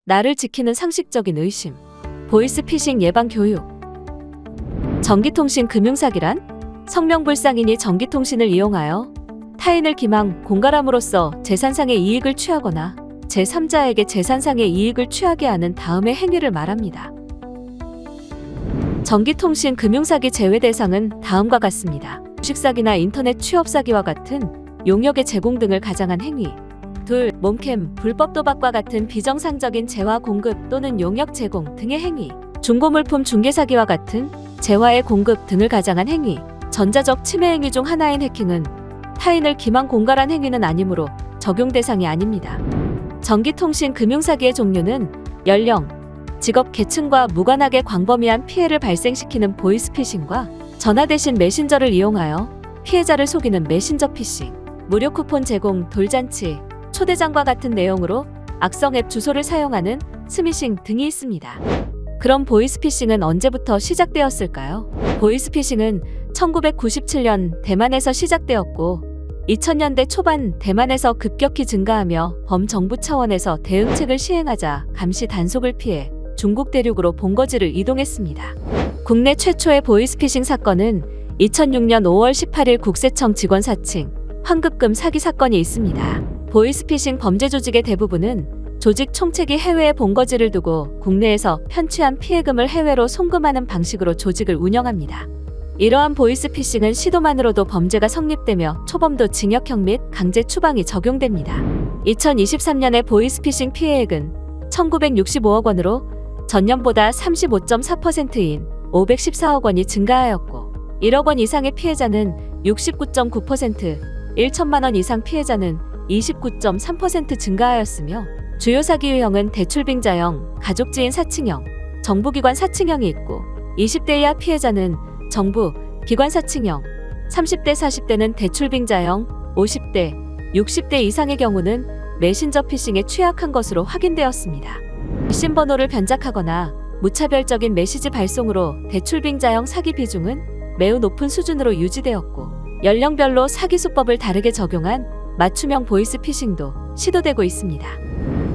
나를 지키는 상식적인 의심. 보이스피싱 예방 교육. 전기통신 금융사기란 성명불상인이 전기통신을 이용하여 타인을 기망, 공갈함으로써 재산상의 이익을 취하거나 제3자에게 재산상의 이익을 취하게 하는 다음의 행위를 말합니다. 전기통신 금융사기 제외 대상은 다음과 같습니다. 주식사기나 인터넷 취업사기와 같은 용역의 제공 등을 가장한 행위. 둘, 몸캠, 불법 도박과 같은 비정상적인 재화 공급 또는 용역 제공 등의 행위. 중고물품 중개사기와 같은 재화의 공급 등을 가장한 행위. 전자적 침해 행위 중 하나인 해킹은 타인을 기망 공갈한 행위는 아니므로 적용 대상이 아닙니다. 전기통신 금융사기의 종류는 연령, 직업 계층과 무관하게 광범위한 피해를 발생시키는 보이스피싱과 전화 대신 메신저를 이용하여 피해자를 속이는 메신저 피싱, 무료 쿠폰 제공, 돌잔치, 초대장과 같은 내용으로 악성 앱 주소를 사용하는 스미싱 등이 있습니다. 그럼 보이스피싱은 언제부터 시작되었을까요? 보이스피싱은 1997년 대만에서 시작되었고 2000년대 초반 대만에서 급격히 증가하며 범정부 차원에서 대응책을 시행하자 감시 단속을 피해 중국 대륙으로 본거지를 이동했습니다. 국내 최초의 보이스피싱 사건은 2006년 5월 18일 국세청 직원 사칭, 환급금 사기 사건이 있습니다. 보이스피싱 범죄 조직의 대부분은 조직 총책이 해외에 본거지를 두고 국내에서 편취한 피해금을 해외로 송금하는 방식으로 조직을 운영합니다. 이러한 보이스피싱은 시도만으로도 범죄가 성립되며 초범도 징역형 및 강제 추방이 적용됩니다. 2023년의 보이스피싱 피해액은 1965억 원으로 전년보다 35.4%인 514억 원이 증가하였고 1억 원 이상의 피해자는 69.9%, 1천만 원 이상 피해자는 29.3% 증가하였으며 주요 사기 유형은 대출빙자형, 가족지인 사칭형, 정부기관 사칭형이 있고 20대 이하 피해자는 정부, 기관 사칭형, 30대 40대는 대출빙자형, 50대, 60대 이상의 경우는 메신저 피싱에 취약한 것으로 확인되었습니다. 신 번호를 변작하거나 무차별적인 메시지 발송으로 대출빙자형 사기 비중은 매우 높은 수준으로 유지되었고 연령별로 사기 수법을 다르게 적용한 맞춤형 보이스피싱도 시도되고 있습니다.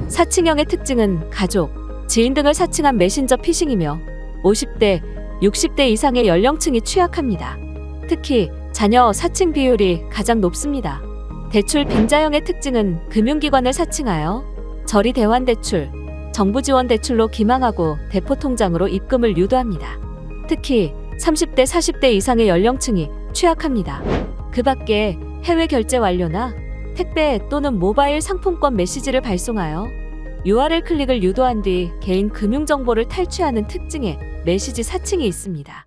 사칭형의 특징은 가족, 지인 등을 사칭한 메신저 피싱이며 50대, 60대 이상의 연령층이 취약합니다. 특히 자녀 사칭 비율이 가장 높습니다. 대출 빙자형의 특징은 금융기관을 사칭하여 저리 대환대출, 정부지원 대출로 기망하고 대포통장으로 입금을 유도합니다. 특히 30대, 40대 이상의 연령층이 취약합니다. 그 밖에 해외 결제 완료나 택배 또는 모바일 상품권 메시지를 발송하여 URL 클릭을 유도한 뒤 개인 금융정보를 탈취하는 특징의 메시지 사칭이 있습니다.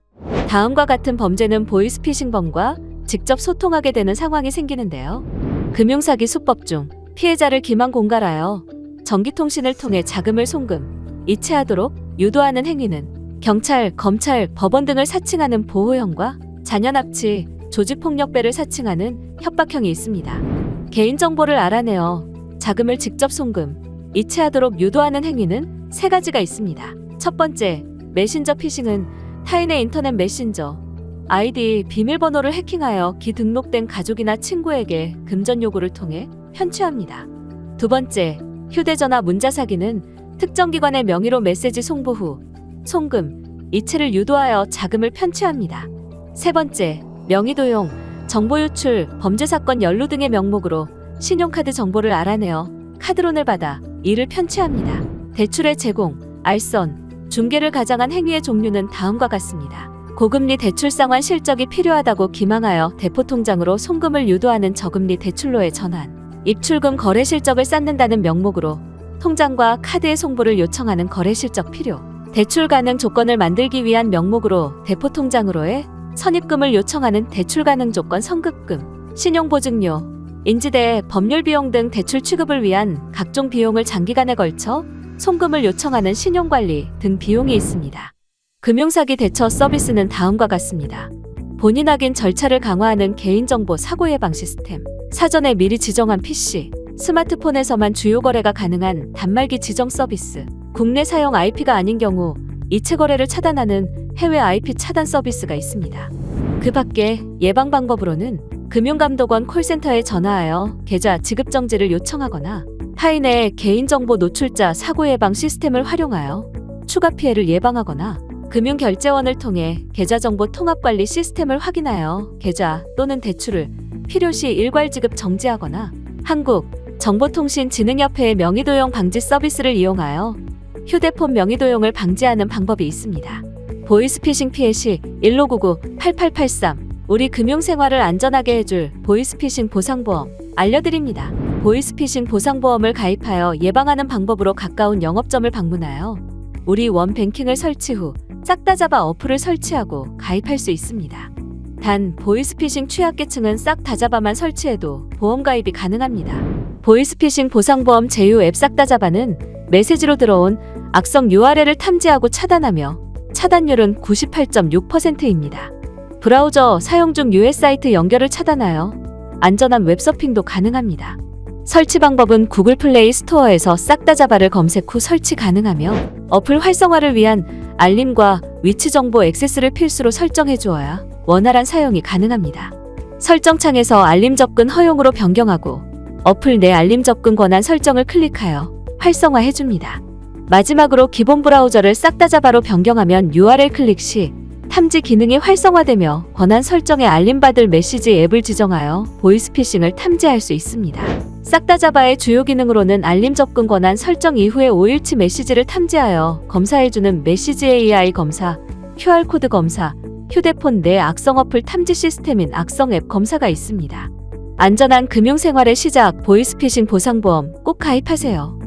다음과 같은 범죄는 보이스피싱범과 직접 소통하게 되는 상황이 생기는데요. 금융사기 수법 중 피해자를 기망 공갈하여 전기통신을 통해 자금을 송금, 이체하도록 유도하는 행위는 경찰, 검찰, 법원 등을 사칭하는 보호형과 자녀 납치, 조직폭력배를 사칭하는 협박형이 있습니다. 개인정보를 알아내어 자금을 직접 송금, 이체하도록 유도하는 행위는 세 가지가 있습니다. 첫 번째, 메신저 피싱은 타인의 인터넷 메신저, 아이디, 비밀번호를 해킹하여 기 등록된 가족이나 친구에게 금전 요구를 통해 편취합니다. 두 번째, 휴대전화 문자 사기는 특정 기관의 명의로 메시지 송부 후 송금, 이체를 유도하여 자금을 편취합니다. 세 번째, 명의도용, 정보 유출, 범죄 사건 연루 등의 명목으로 신용카드 정보를 알아내어 카드론을 받아 이를 편취합니다. 대출의 제공, 알선, 중개를 가장한 행위의 종류는 다음과 같습니다. 고금리 대출 상환 실적이 필요하다고 기망하여 대포통장으로 송금을 유도하는 저금리 대출로의 전환, 입출금 거래 실적을 쌓는다는 명목으로 통장과 카드의 송부를 요청하는 거래 실적 필요, 대출 가능 조건을 만들기 위한 명목으로 대포통장으로의 선입금을 요청하는 대출 가능 조건 선급금, 신용보증료, 인지대, 법률 비용 등 대출 취급을 위한 각종 비용을 장기간에 걸쳐 송금을 요청하는 신용관리 등 비용이 있습니다. 금융사기 대처 서비스는 다음과 같습니다. 본인 확인 절차를 강화하는 개인정보 사고 예방 시스템, 사전에 미리 지정한 PC, 스마트폰에서만 주요 거래가 가능한 단말기 지정 서비스, 국내 사용 IP가 아닌 경우 이체 거래를 차단하는 해외 IP 차단 서비스가 있습니다. 그 밖에 예방 방법으로는 금융감독원 콜센터에 전화하여 계좌 지급 정지를 요청하거나 타인의 개인정보 노출자 사고 예방 시스템을 활용하여 추가 피해를 예방하거나 금융결제원을 통해 계좌정보 통합관리 시스템을 확인하여 계좌 또는 대출을 필요시 일괄 지급 정지하거나 한국정보통신진흥협회의 명의도용 방지 서비스를 이용하여 휴대폰 명의도용을 방지하는 방법이 있습니다. 보이스피싱 피해 시 1599-8883 우리 금융생활을 안전하게 해줄 보이스피싱 보상보험 알려드립니다. 보이스피싱 보상보험을 가입하여 예방하는 방법으로 가까운 영업점을 방문하여 우리 원뱅킹을 설치 후 싹 다 잡아 어플을 설치하고 가입할 수 있습니다. 단 보이스피싱 취약계층은 싹 다 잡아만 설치해도 보험 가입이 가능합니다. 보이스피싱 보상보험 제휴 앱 싹 다 잡아는 메시지로 들어온 악성 URL을 탐지하고 차단하며 차단율은 98.6%입니다. 브라우저 사용 중 US 사이트 연결을 차단하여 안전한 웹서핑도 가능합니다. 설치 방법은 구글 플레이 스토어에서 싹 다 잡아를 검색 후 설치 가능하며 어플 활성화를 위한 알림과 위치 정보 액세스를 필수로 설정해 주어야 원활한 사용이 가능합니다. 설정창에서 알림 접근 허용으로 변경하고 어플 내 알림 접근 권한 설정을 클릭하여 활성화해 줍니다. 마지막으로 기본 브라우저를 싹 다 잡아로 변경하면 URL 클릭 시 탐지 기능이 활성화되며 권한 설정에 알림받을 메시지 앱을 지정하여 보이스피싱을 탐지할 수 있습니다. 싹 다 잡아의 주요 기능으로는 알림 접근 권한 설정 이후에 5일치 메시지를 탐지하여 검사해주는 메시지 AI 검사, QR코드 검사, 휴대폰 내 악성 어플 탐지 시스템인 악성 앱 검사가 있습니다. 안전한 금융생활의 시작 보이스피싱 보상보험 꼭 가입하세요.